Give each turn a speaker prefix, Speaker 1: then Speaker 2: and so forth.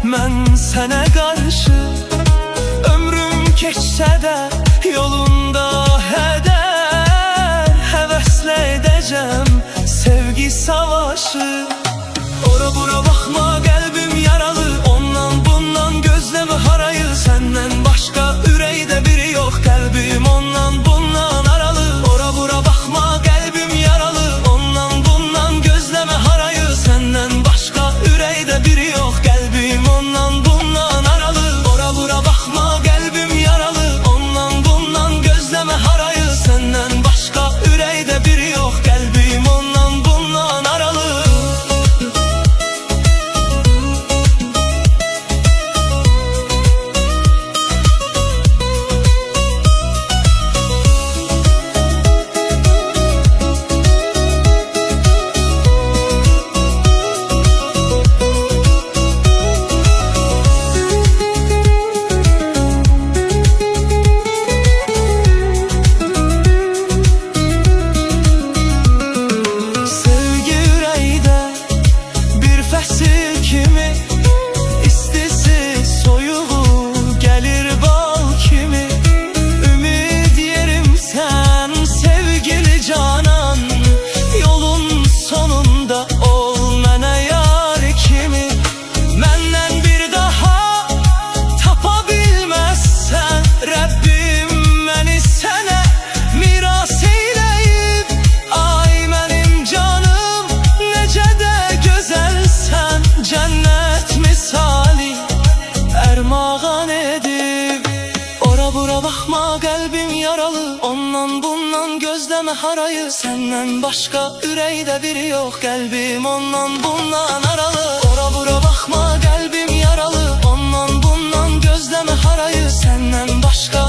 Speaker 1: Mən sənə qarşı ömrüm keçsə də yolunda hədər həvəslə edəcəm sevgi savaşı. Ora bura baxma, qəlbim yaralı, ondan bundan gözləmə harayı. Səndən başqa ürəkdə biri yox, qəlbim ondan bundan aralı. Ora bura baxma, qəlbim yaralı, ondan bundan gözləmə harayı. Səndən başqa ürəkdə biri yox, qəlbim ondan bundan aralı. Ora bura baxma, qəlbim yaralı, ondan bundan gözləmə harayı. Səndən başqa ürəkdə biri yox, qəlbim ondan bundan aralı. Baxma, qəlbim yaralı, ondan bundan gözləmə harayı. Səndən başqa ürəkdə biri yox, qəlbim ondan bundan aralı. Ora bura baxma, qəlbim yaralı, ondan bundan gözləmə harayı. Səndən başqa